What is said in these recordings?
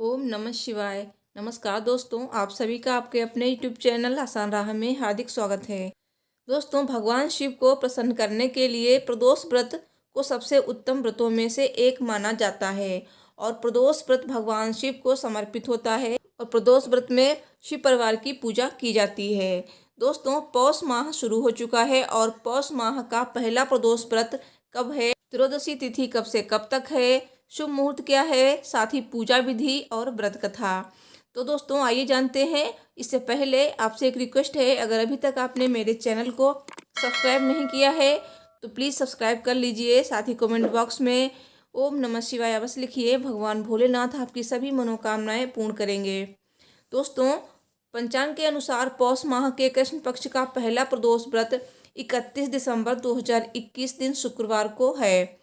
ओम नमः शिवाय। नमस्कार दोस्तों, आप सभी का आपके अपने यूट्यूब चैनल आसान राह में हार्दिक स्वागत है। दोस्तों, भगवान शिव को प्रसन्न करने के लिए प्रदोष व्रत को सबसे उत्तम व्रतों में से एक माना जाता है और प्रदोष व्रत भगवान शिव को समर्पित होता है और प्रदोष व्रत में शिव परिवार की पूजा की जाती है। दोस्तों, पौष माह शुरू हो चुका है और पौष माह का पहला प्रदोष व्रत कब है, त्रयोदशी तिथि कब से कब तक है, शुभ मुहूर्त क्या है, साथ ही पूजा विधि और व्रत कथा। तो दोस्तों, आइए जानते हैं। इससे पहले आपसे एक रिक्वेस्ट है, अगर अभी तक आपने मेरे चैनल को सब्सक्राइब नहीं किया है तो प्लीज़ सब्सक्राइब कर लीजिए। साथ ही कमेंट बॉक्स में ओम नमः शिवाय अवश्य लिखिए। भगवान भोलेनाथ आपकी सभी मनोकामनाएं पूर्ण करेंगे। दोस्तों, पंचांग के अनुसार पौष माह के कृष्ण पक्ष का पहला प्रदोष व्रत 31 दिसंबर 2021 दिन शुक्रवार को है।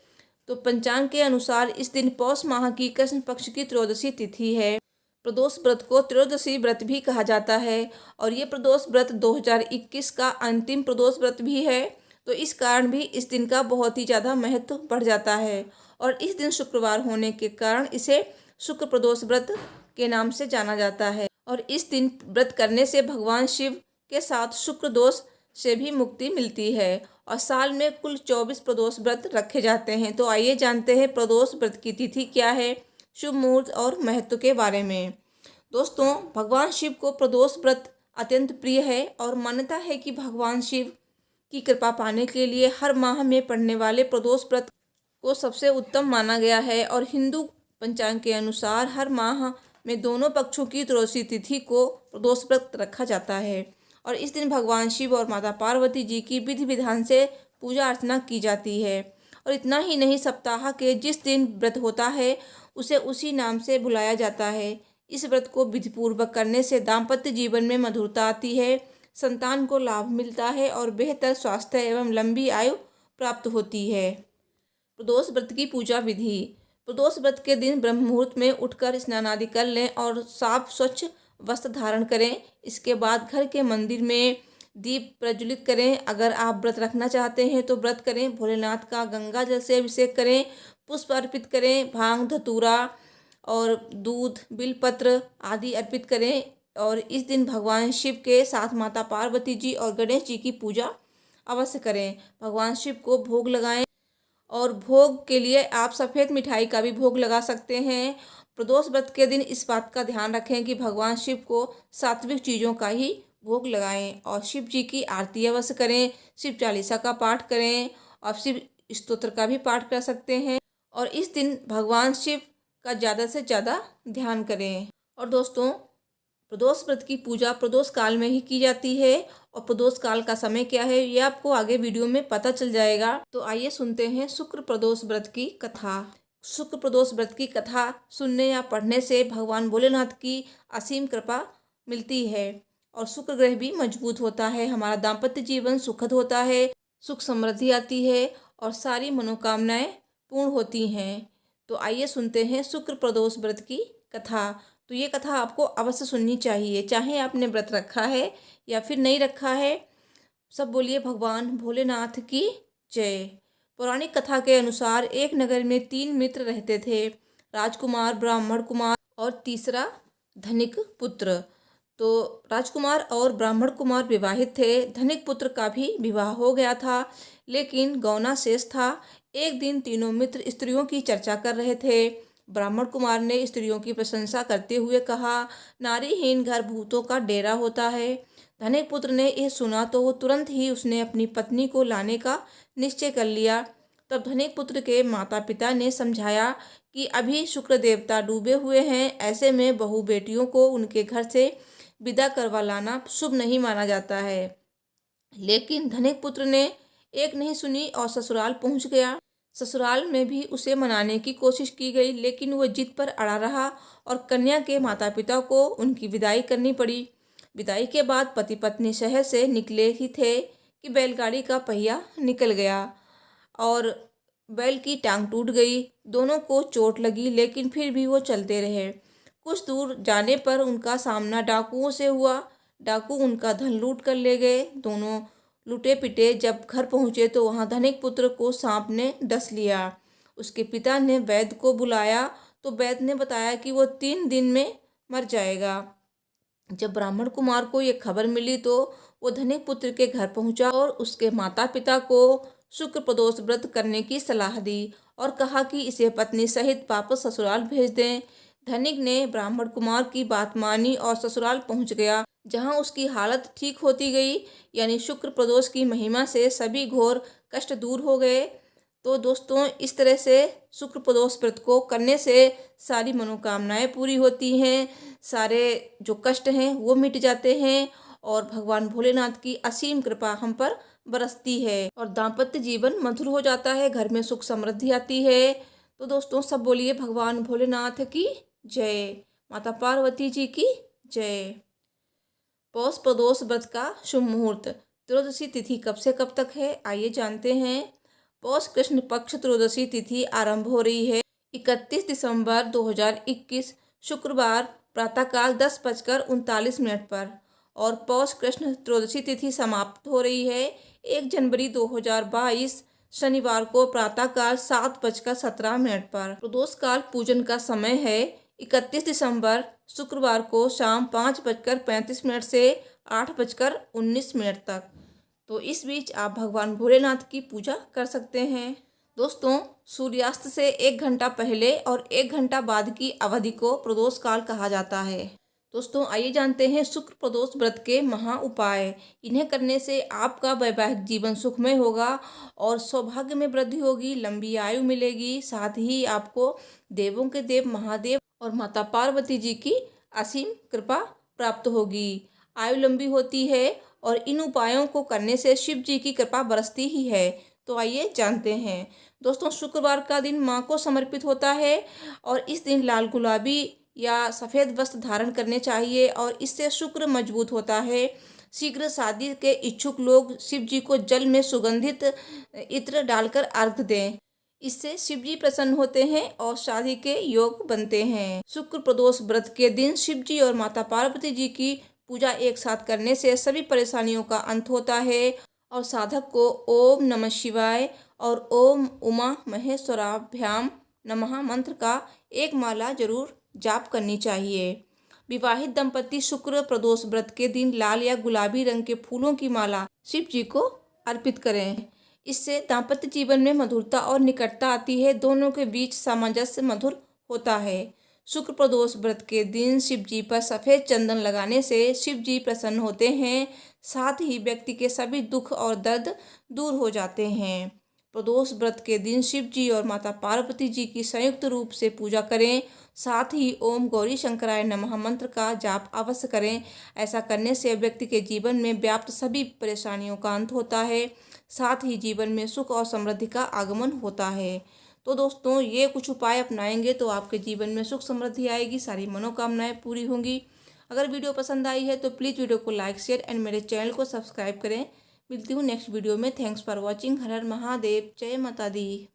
तो पंचांग के अनुसार इस दिन पौष माह की कृष्ण पक्ष की त्रयोदशी तिथि है। प्रदोष व्रत को त्रयोदशी व्रत भी कहा जाता है और ये प्रदोष व्रत 2021 का अंतिम प्रदोष व्रत भी है। तो इस कारण भी इस दिन का बहुत ही ज़्यादा महत्व बढ़ जाता है और इस दिन शुक्रवार होने के कारण इसे शुक्र प्रदोष व्रत के नाम से जाना जाता है। और इस दिन व्रत करने से भगवान शिव के साथ शुक्र दोष से भी मुक्ति मिलती है और साल में कुल 24 प्रदोष व्रत रखे जाते हैं। तो आइए जानते हैं प्रदोष व्रत की तिथि क्या है, शुभ मुहूर्त और महत्व के बारे में। दोस्तों, भगवान शिव को प्रदोष व्रत अत्यंत प्रिय है और मान्यता है कि भगवान शिव की कृपा पाने के लिए हर माह में पड़ने वाले प्रदोष व्रत को सबसे उत्तम माना गया है और हिंदू पंचांग के अनुसार हर माह में दोनों पक्षों की त्रयोदशी तिथि को प्रदोष व्रत रखा जाता है और इस दिन भगवान शिव और माता पार्वती जी की विधि विधान से पूजा अर्चना की जाती है। और इतना ही नहीं, सप्ताह के जिस दिन व्रत होता है उसे उसी नाम से बुलाया जाता है। इस व्रत को विधिपूर्वक करने से दाम्पत्य जीवन में मधुरता आती है, संतान को लाभ मिलता है और बेहतर स्वास्थ्य एवं लंबी आयु प्राप्त होती है। प्रदोष व्रत की पूजा विधि। प्रदोष व्रत के दिन ब्रह्म मुहूर्त में उठकर स्नान आदि कर लें और साफ स्वच्छ वस्त्र धारण करें। इसके बाद घर के मंदिर में दीप प्रज्वलित करें। अगर आप व्रत रखना चाहते हैं तो व्रत करें। भोलेनाथ का गंगा जल से अभिषेक करें, पुष्प अर्पित करें, भांग धतूरा और दूध बिलपत्र आदि अर्पित करें। और इस दिन भगवान शिव के साथ माता पार्वती जी और गणेश जी की पूजा अवश्य करें। भगवान शिव को भोग लगाएं और भोग के लिए आप सफ़ेद मिठाई का भी भोग लगा सकते हैं। प्रदोष व्रत के दिन इस बात का ध्यान रखें कि भगवान शिव को सात्विक चीज़ों का ही भोग लगाएं और शिव जी की आरती अवश्य करें। शिव चालीसा का पाठ करें और शिव स्तोत्र का भी पाठ कर सकते हैं और इस दिन भगवान शिव का ज़्यादा से ज़्यादा ध्यान करें। और दोस्तों, प्रदोष व्रत की पूजा प्रदोष काल में ही की जाती है और प्रदोष काल का समय क्या है ये आपको आगे वीडियो में पता चल जाएगा। तो आइए सुनते हैं शुक्र प्रदोष व्रत की कथा। शुक्र प्रदोष व्रत की कथा सुनने या पढ़ने से भगवान भोलेनाथ की असीम कृपा मिलती है और शुक्र ग्रह भी मजबूत होता है। हमारा दाम्पत्य जीवन सुखद होता है, सुख समृद्धि आती है और सारी मनोकामनाएं पूर्ण होती हैं। तो आइए सुनते हैं शुक्र प्रदोष व्रत की कथा। तो ये कथा आपको अवश्य सुननी चाहिए, चाहे आपने व्रत रखा है या फिर नहीं रखा है। सब बोलिए भगवान भोलेनाथ की जय। पौराणिक कथा के अनुसार एक नगर में 3 मित्र रहते थे, राजकुमार, ब्राह्मण कुमार और तीसरा धनिक पुत्र। तो राजकुमार और ब्राह्मण कुमार विवाहित थे। धनिक पुत्र का भी विवाह हो गया था लेकिन गौना शेष था। एक दिन तीनों मित्र स्त्रियों की चर्चा कर रहे थे। ब्राह्मण कुमार ने स्त्रियों की प्रशंसा करते हुए कहा, नारीहीन घर भूतों का डेरा होता है। धनिक पुत्र ने यह सुना तो वो तुरंत ही उसने अपनी पत्नी को लाने का निश्चय कर लिया। तब धनिक पुत्र के माता पिता ने समझाया कि अभी शुक्र देवता डूबे हुए हैं, ऐसे में बहू बेटियों को उनके घर से विदा करवा लाना शुभ नहीं माना जाता है। लेकिन धनिक पुत्र ने एक नहीं सुनी और ससुराल पहुंच गया। ससुराल में भी उसे मनाने की कोशिश की गई लेकिन वो जिद पर अड़ा रहा और कन्या के माता पिता को उनकी विदाई करनी पड़ी। विदाई के बाद पति पत्नी शहर से निकले ही थे कि बैलगाड़ी का पहिया निकल गया और बैल की टांग टूट गई। दोनों को चोट लगी लेकिन फिर भी वो चलते रहे। कुछ दूर जाने पर उनका सामना डाकुओं से हुआ। डाकू उनका धन लूट कर ले गए। दोनों लुटे पिटे जब घर पहुँचे तो वहाँ धनिक पुत्र को सांप ने डस लिया। उसके पिता ने वैद्य को बुलाया तो वैद्य ने बताया कि वो 3 दिन में मर जाएगा। जब ब्राह्मण कुमार को ये खबर मिली तो वो धनिक पुत्र के घर पहुंचा और उसके माता पिता को शुक्र प्रदोष व्रत करने की सलाह दी और कहा कि इसे पत्नी सहित वापस ससुराल भेज दें। धनिक ने ब्राह्मण कुमार की बात मानी और ससुराल पहुंच गया, जहां उसकी हालत ठीक होती गई। यानी शुक्र प्रदोष की महिमा से सभी घोर कष्ट दूर हो गए। तो दोस्तों, इस तरह से शुक्र प्रदोष व्रत को करने से सारी मनोकामनाएं पूरी होती हैं, सारे जो कष्ट हैं वो मिट जाते हैं और भगवान भोलेनाथ की असीम कृपा हम पर बरसती है और दाम्पत्य जीवन मधुर हो जाता है, घर में सुख समृद्धि आती है। तो दोस्तों, सब बोलिए भगवान भोलेनाथ की जय, माता पार्वती जी की जय। पौष प्रदोष व्रत का शुभ मुहूर्त। त्रयोदशी तिथि कब से कब तक है, आइए जानते हैं। पौष कृष्ण पक्ष त्रयोदशी तिथि आरंभ हो रही है 31 दिसंबर 2021 शुक्रवार प्रातःकाल 10:39 पर और पौष कृष्ण त्रयोदशी तिथि समाप्त हो रही है 1 जनवरी 2022 शनिवार को प्रातःकाल 7:17 पर। प्रदोष काल पूजन का समय है 31 दिसंबर शुक्रवार को शाम 5:35 से 8:19 तक। तो इस बीच आप भगवान भोलेनाथ की पूजा कर सकते हैं। दोस्तों, सूर्यास्त से 1 घंटा पहले और 1 घंटा बाद की अवधि को प्रदोष काल कहा जाता है। दोस्तों, आइए जानते हैं शुक्र प्रदोष व्रत के महा उपाय। इन्हें करने से आपका वैवाहिक जीवन सुखमय होगा और सौभाग्य में वृद्धि होगी, लंबी आयु मिलेगी। साथ ही आपको देवों के देव महादेव और माता पार्वती जी की असीम कृपा प्राप्त होगी। आयु लंबी होती है और इन उपायों को करने से शिव जी की कृपा बरसती ही है। तो आइए जानते हैं। दोस्तों, शुक्रवार का दिन माँ को समर्पित होता है और इस दिन लाल गुलाबी या सफ़ेद वस्त्र धारण करने चाहिए और इससे शुक्र मजबूत होता है। शीघ्र शादी के इच्छुक लोग शिव जी को जल में सुगंधित इत्र डालकर अर्घ दें। इससे शिव जी प्रसन्न होते हैं और शादी के योग बनते हैं। शुक्र प्रदोष व्रत के दिन शिव जी और माता पार्वती जी की पूजा एक साथ करने से सभी परेशानियों का अंत होता है और साधक को ओम नमः शिवाय और ओम उमा महेश्वराभ्याम नमः मंत्र का एक माला जरूर जाप करनी चाहिए। विवाहित दंपति शुक्र प्रदोष व्रत के दिन लाल या गुलाबी रंग के फूलों की माला शिव जी को अर्पित करें। इससे दाम्पत्य जीवन में मधुरता और निकटता आती है, दोनों के बीच सामंजस्य मधुर होता है। शुक्र प्रदोष व्रत के दिन शिव जी पर सफ़ेद चंदन लगाने से शिव जी प्रसन्न होते हैं, साथ ही व्यक्ति के सभी दुख और दर्द दूर हो जाते हैं। प्रदोष व्रत के दिन शिव जी और माता पार्वती जी की संयुक्त रूप से पूजा करें। साथ ही ओम गौरी शंकराय नमः मंत्र का जाप अवश्य करें। ऐसा करने से व्यक्ति के जीवन में व्याप्त सभी परेशानियों का अंत होता है, साथ ही जीवन में सुख और समृद्धि का आगमन होता है। तो दोस्तों, ये कुछ उपाय अपनाएंगे तो आपके जीवन में सुख समृद्धि आएगी, सारी मनोकामनाएं पूरी होंगी। अगर वीडियो पसंद आई है तो प्लीज़ वीडियो को लाइक शेयर एंड मेरे चैनल को सब्सक्राइब करें। मिलती हूँ नेक्स्ट वीडियो में। Thanks for watching. हर हर महादेव, जय माता दी।